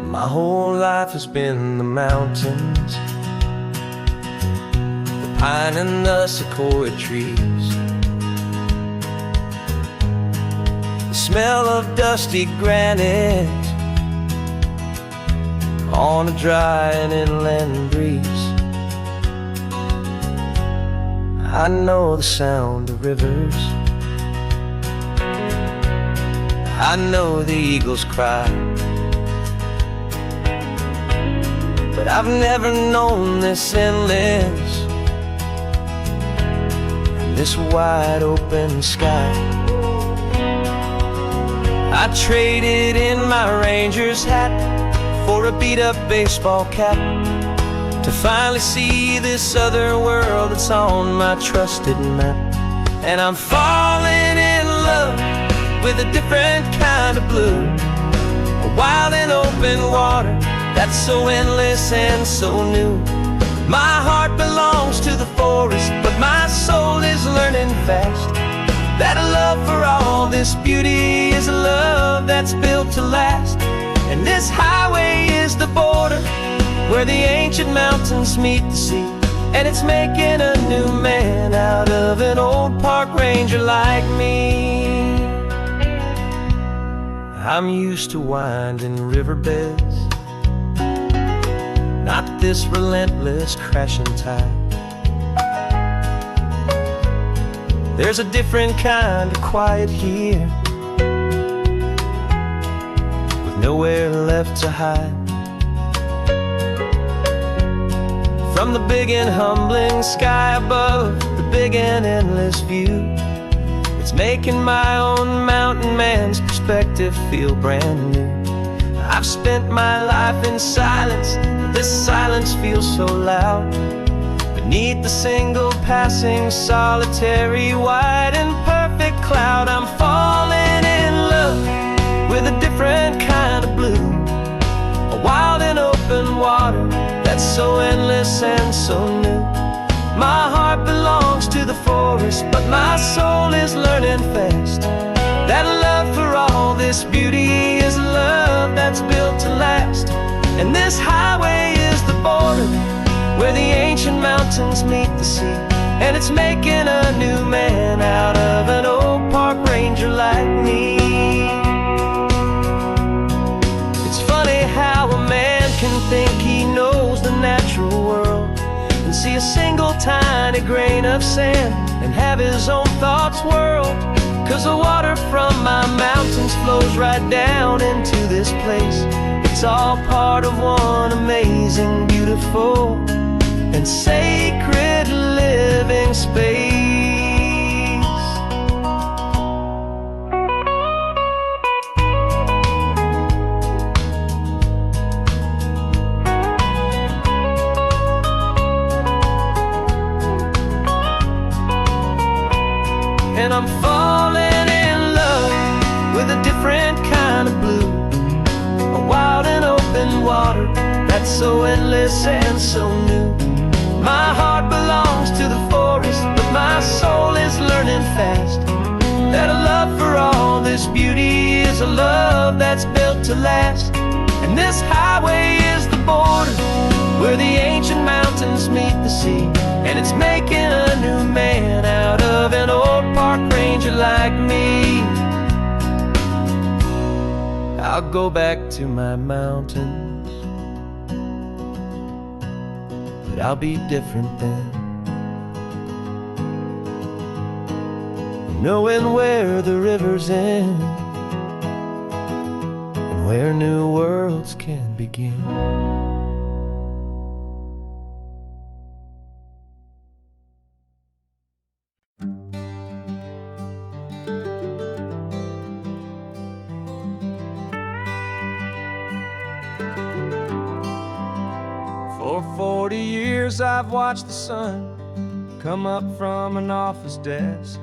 My whole life has been the mountains, the pine and the sequoia trees, the smell of dusty granite on a dry and inland breeze. I know the sound of rivers, I know the eagles cry, but I've never known this endless, this wide open sky. I traded in my ranger's hat for a beat-up baseball cap, to finally see this other world that's on my trusted map. And I'm falling in love with a different kind of blue, a wild and open water that's so endless and so new. My heart belongs to the forest, but my soul is learning fast that a love for all this beauty is a love that's built to last. And this highway is the border where the ancient mountains meet the sea, and it's making a new man out of an old park ranger like me. I'm used to winding riverbeds, not this relentless crashing tide. There's a different kind of quiet here, with nowhere left to hide. From the big and humbling sky above, the big and endless view, it's making my own mountain man's perspective feel brand new. I've spent my life in silence, This silence feels so loud beneath the single passing solitary white and perfect cloud. I'm falling in love with a different kind of blue, a wild and open water that's so endless and so new. My heart belongs to the forest, but my soul is learning fast that love for all this beauty is a love that's built to last. And this highway is the border where the ancient mountains meet the sea, and it's making a new man out of an old park ranger like me. It's funny how a man can think he knows the natural world and see a single tiny grain of sand and have his own thoughts whirled. 'Cause the water from my mountains flows right down into this place. It's all part of one amazing, beautiful, and sacred living space. And I'm falling in love with a different kind of blue, a wild and open water that's so endless and so new. My heart belongs to the forest, but my soul is learning fast that a love for all this beauty is a love that's built to last. And this highway is the border where the ancient mountains meet the sea, and it's making a new man out of an old park ranger like me. I'll go back to my mountains, but I'll be different then, knowing where the rivers end and where new worlds can begin. For 40 years I've watched the sun come up from an office desk,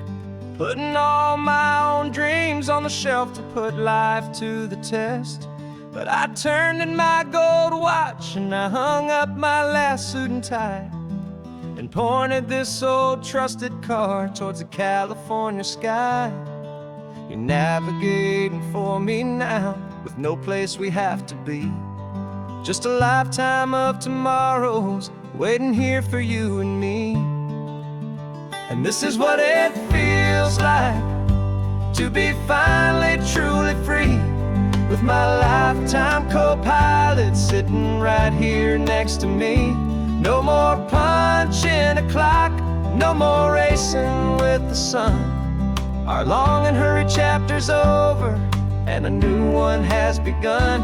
putting all my own dreams on the shelf to put life to the test. But I turned in my gold watch and I hung up my last suit and tie and pointed this old trusted car towards the California sky. You're navigating for me now with no place we have to be, just a lifetime of tomorrows waiting here for you and me. And this is what it feels like to be finally truly free, with my lifetime co-pilot sitting right here next to me. No more punching a clock, no more racing with the sun. Our long and hurried chapter's over and a new one has begun.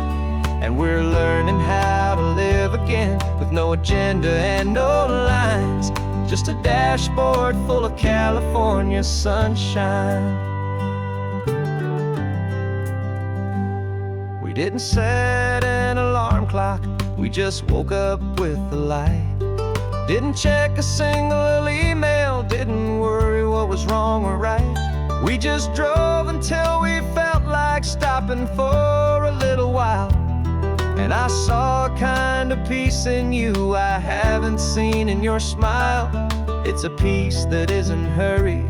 And we're learning how to live again with no agenda and no lines, just a dashboard full of California sunshine. We didn't set an alarm clock, we just woke up with the light. Didn't check a single email, didn't worry what was wrong or right. We just drove until we felt like stopping for a little while. And I saw a kind of peace in you I haven't seen in your smile. It's a peace that isn't hurried,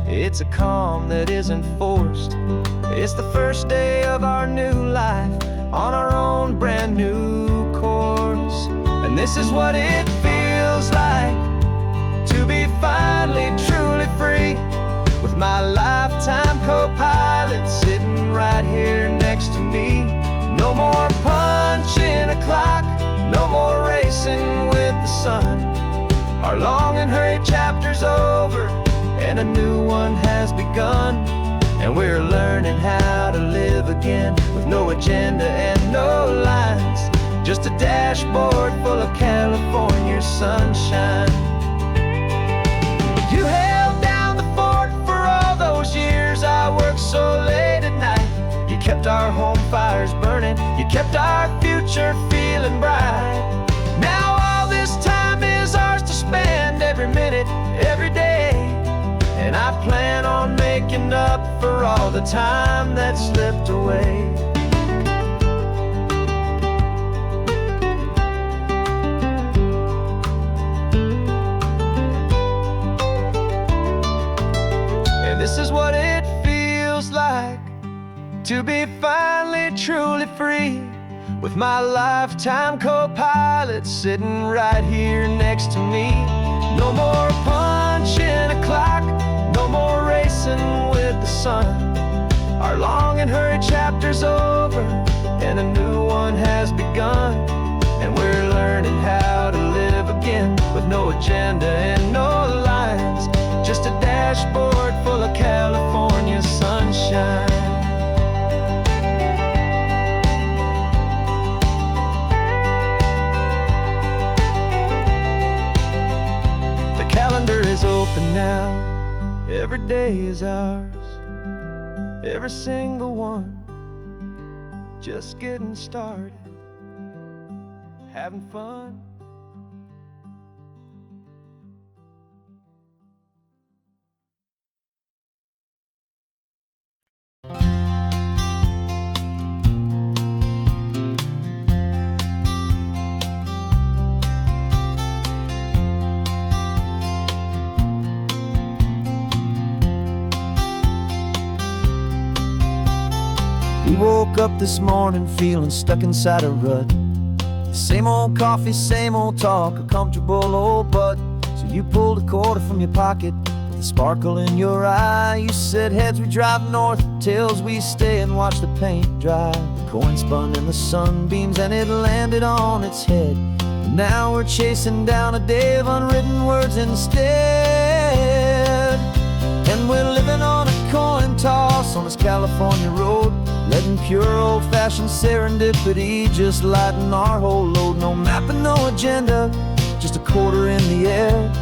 it's a calm that isn't forced. It's the first day of our new life on our own brand new course. And this is what it feels like to be finally truly free, with my lifetime co-pilot sitting right here next to me. No more punching a clock, no more racing with the sun. Our long and hurried chapter's over and a new one has begun. And we're learning how to live again with no agenda and no lines, just a dashboard full of California sunshine. You held down the fort for all those years I worked so late at night. You kept our home fires burning, you kept our future feeling bright. it every day. And I plan on making up for all the time that slipped away. And this is what it feels like to be finally truly free, with my lifetime co-pilot sitting right here next to me. No more punching a clock, no more racing with the sun. Our long and hurried chapter's over, and a new one has begun. And we're learning how to live again, with no agenda and no lines, just a dashboard full of California sunshine. Calendar is open now, every day is ours, every single one, just getting started, having fun. We woke up this morning feeling stuck inside a rut. Same old coffee, same old talk, a comfortable old butt. So you pulled a quarter from your pocket with a sparkle in your eye. You said heads we drive north, tails we stay and watch the paint dry. The coin spun in the sunbeams and it landed on its head. And now we're chasing down a day of unwritten words instead. And we're living on a coin toss on this California road, letting pure old-fashioned serendipity just lighten our whole load. No map and no agenda, just a quarter in the air.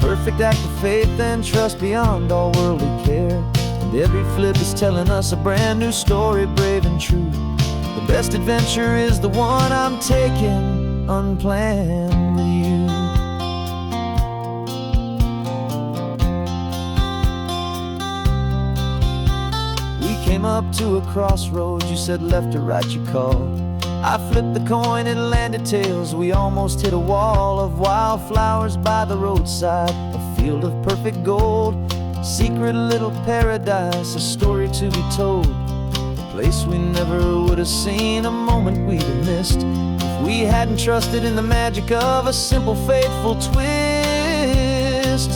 Perfect act of faith and trust beyond all worldly care. And every flip is telling us a brand new story, brave and true. The best adventure is the one I'm taking, unplanned with you. Came up to a crossroads, you said left or right you called. I flipped the coin, it landed tails. We almost hit a wall of wildflowers by the roadside, a field of perfect gold, secret little paradise, a story to be told. A place we never would have seen, a moment we'd have missed if we hadn't trusted in the magic of a simple faithful twist.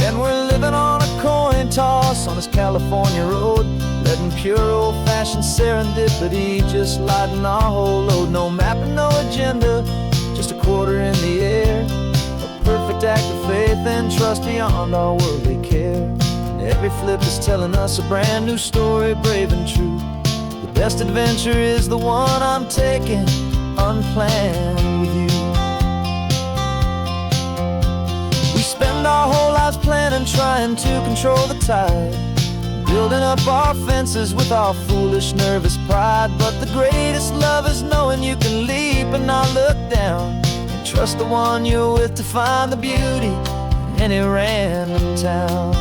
And we're living on a coin toss on this California road, letting pure old-fashioned serendipity just lighten our whole load. No map and no agenda, just a quarter in the air. A perfect act of faith and trust beyond all worldly care. And every flip is telling us a brand new story, brave and true. The best adventure is the one I'm taking, unplanned with you. We spend our whole lives planning, trying to control the tide, building up our fences with our foolish, nervous pride. But the greatest love is knowing you can leap and not look down, and trust the one you're with to find the beauty in any random town.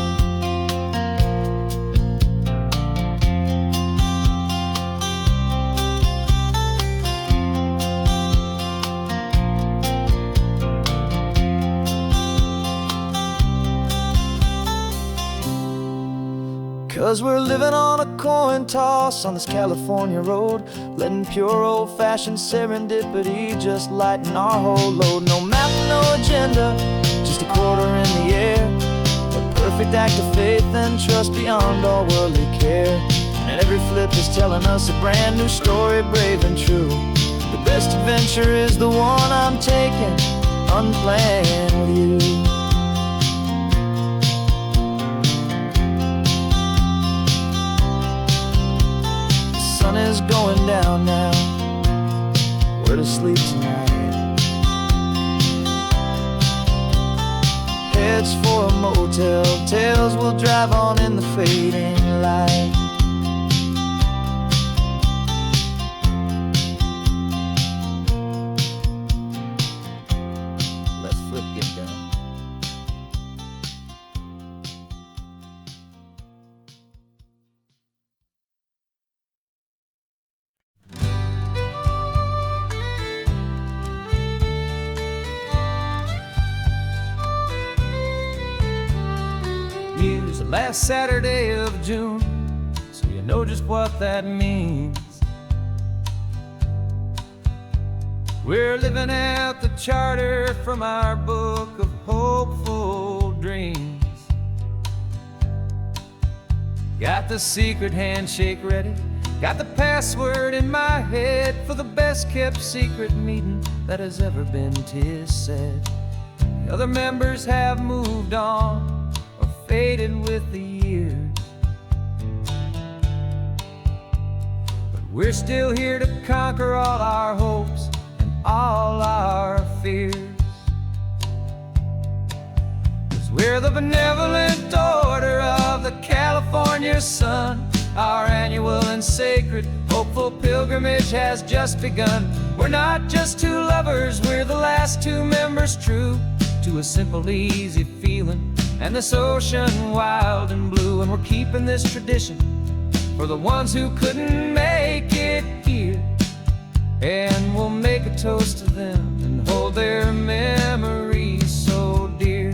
'Cause we're living on a coin toss on this California road, letting pure old-fashioned serendipity just lighten our whole load. No map, no agenda, just a quarter in the air. A perfect act of faith and trust beyond all worldly care. And every flip is telling us a brand new story, brave and true. The best adventure is the one I'm taking, unplanned with you. The sun is going down now, we're to sleep tonight. Heads for a motel, tails will drive on in the fading light. Let's flip, get down. last Saturday of June, so you know just what that means. We're living out the charter from our book of hopeful dreams. Got the secret handshake ready, got the password in my head for the best kept secret meeting that has ever been, 'tis said. The other members have moved on or faded with the years, but we're still here to conquer all our hopes and all our fears. 'Cause we're the benevolent order of the California sun. Our annual and sacred hopeful pilgrimage has just begun. We're not just two lovers, we're the last two members true to a simple, easy feeling and this ocean wild and blue. And we're keeping this tradition for the ones who couldn't make it here, and we'll make a toast to them and hold their memories so dear.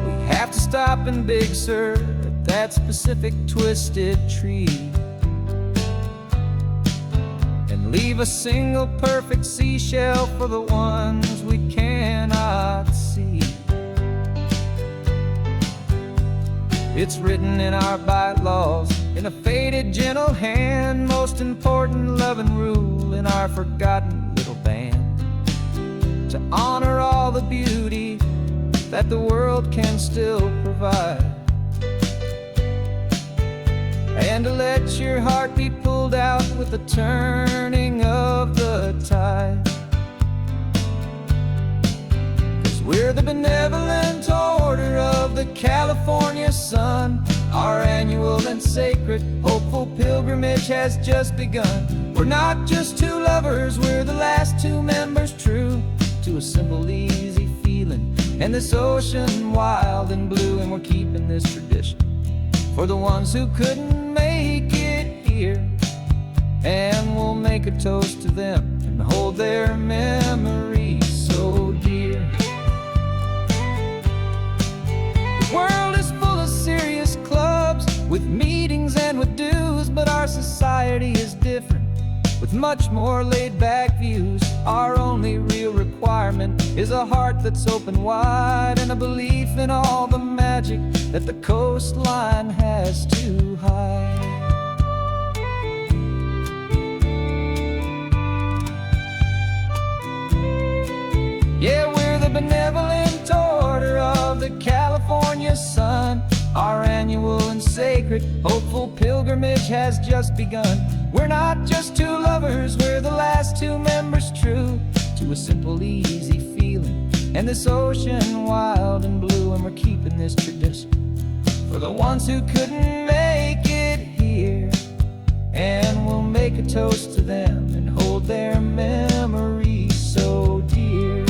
We have to stop in Big Sur at that specific twisted tree and leave a single perfect seashell for the ones we cannot see. It's written in our bylaws in a faded gentle hand, most important love and rule in our forgotten little band, to honor all the beauty that the world can still provide, and to let your heart be pulled out with the turning of the tide. 'Cause we're the benevolent order of the California sun. Our annual and sacred hopeful pilgrimage has just begun. We're not just two lovers, we're the last two members true to a simple, easy feeling and this ocean wild and blue. And we're keeping this tradition for the ones who couldn't make it here, and we'll make a toast to them and hold their memories so dear. The world is full of serious clubs with meetings and with dues, but our society is different with much more laid-back views. Our only real requirement is a heart that's open wide and a belief in all the magic that the coastline has to hide. Yeah, we're the benevolent order of the California sun. Our annual and sacred hopeful pilgrimage has just begun. We're not just two lovers, we're the last two members true to a simple, easy feeling and this ocean wild and blue. And we're keeping this tradition for the ones who couldn't make it here, and we'll make a toast to them and hold their memories so dear.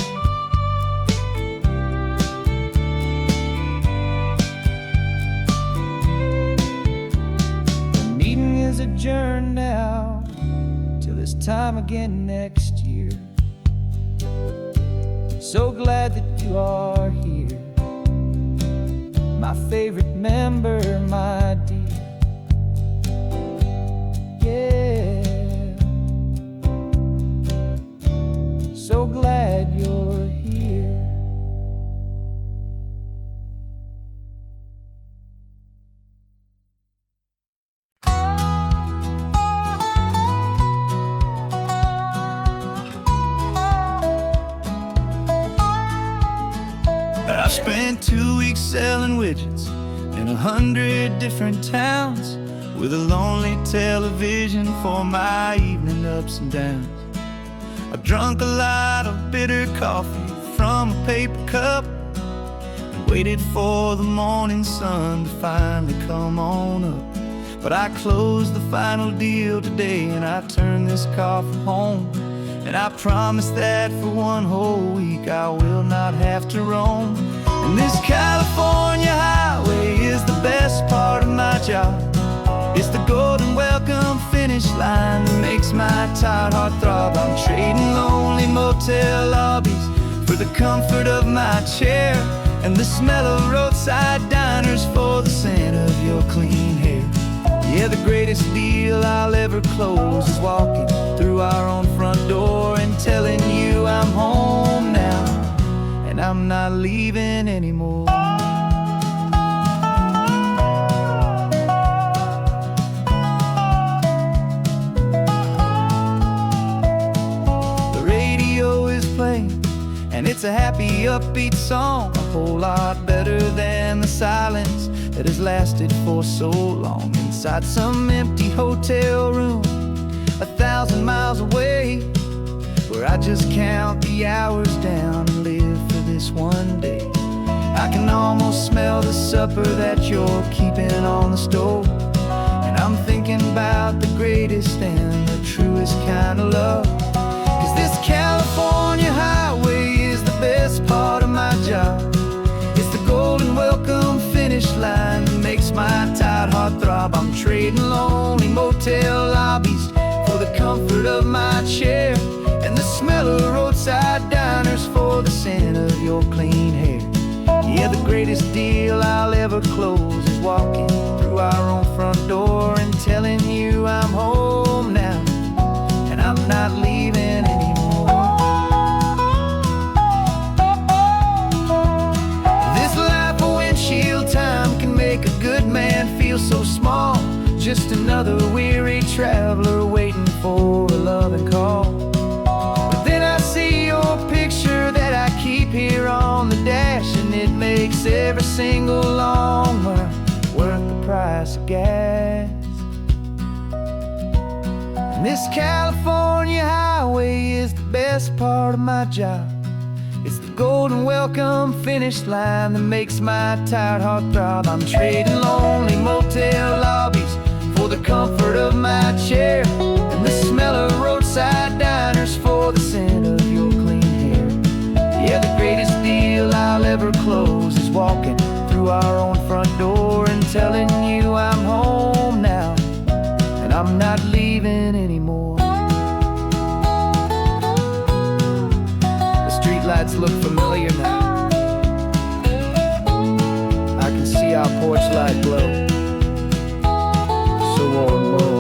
The meeting is adjourned now till this time again next year. So glad that you are here, my favorite member, my dear. Yeah, so glad you're here. I spent 2 weeks selling widgets in 100 different towns, with a lonely television for my evening ups and downs. I drunk a lot of bitter coffee from a paper cup and waited for the morning sun to finally come on up. But I closed the final deal today and I turned this car from home, and I promise that for one whole week I will not have to roam. And this California highway is the best part of my job. It's the golden welcome finish line that makes my tired heart throb. I'm trading motel lobbies for the comfort of my chair, and the smell of roadside diners for the scent of your clean hair. Yeah, the greatest deal I'll ever close is walking through our own front door and telling you I'm home now, and I'm not leaving anymore. The radio is playing, and it's a happy, upbeat song, a whole lot better than the silence that has lasted for so long inside some empty hotel room 1,000 miles away, where I just count the hours down and live for this one day. I can almost smell the supper that you're keeping on the stove, and I'm thinking about the greatest and the truest kind of love. 'Cause this California highway is the best part of my job. It's the golden welcome finish line that makes my tired heart throb. I'm trading lonely motel lobbies for the comfort of my chair, and the smell of roadside diners for the scent of your clean hair. Yeah, the greatest deal I'll ever close is walking through our own front door and telling you I'm home now, and I'm not leaving anymore. This life of windshield time can make a good man feel so small, just another weary traveler waiting for a loving call. But then I see your picture that I keep here on the dash, and it makes every single long mile worth the price of gas. And this California highway is the best part of my job. It's the golden welcome finish line that makes my tired heart throb. I'm trading lonely motel lobbies for the comfort of my chair, and the smell of roadside diners for the scent of your clean hair. Yeah, the greatest deal I'll ever close is walking through our own front door and telling you I'm home now, and I'm not leaving anymore. The streetlights look familiar now. I can see our porch light glow, so warm.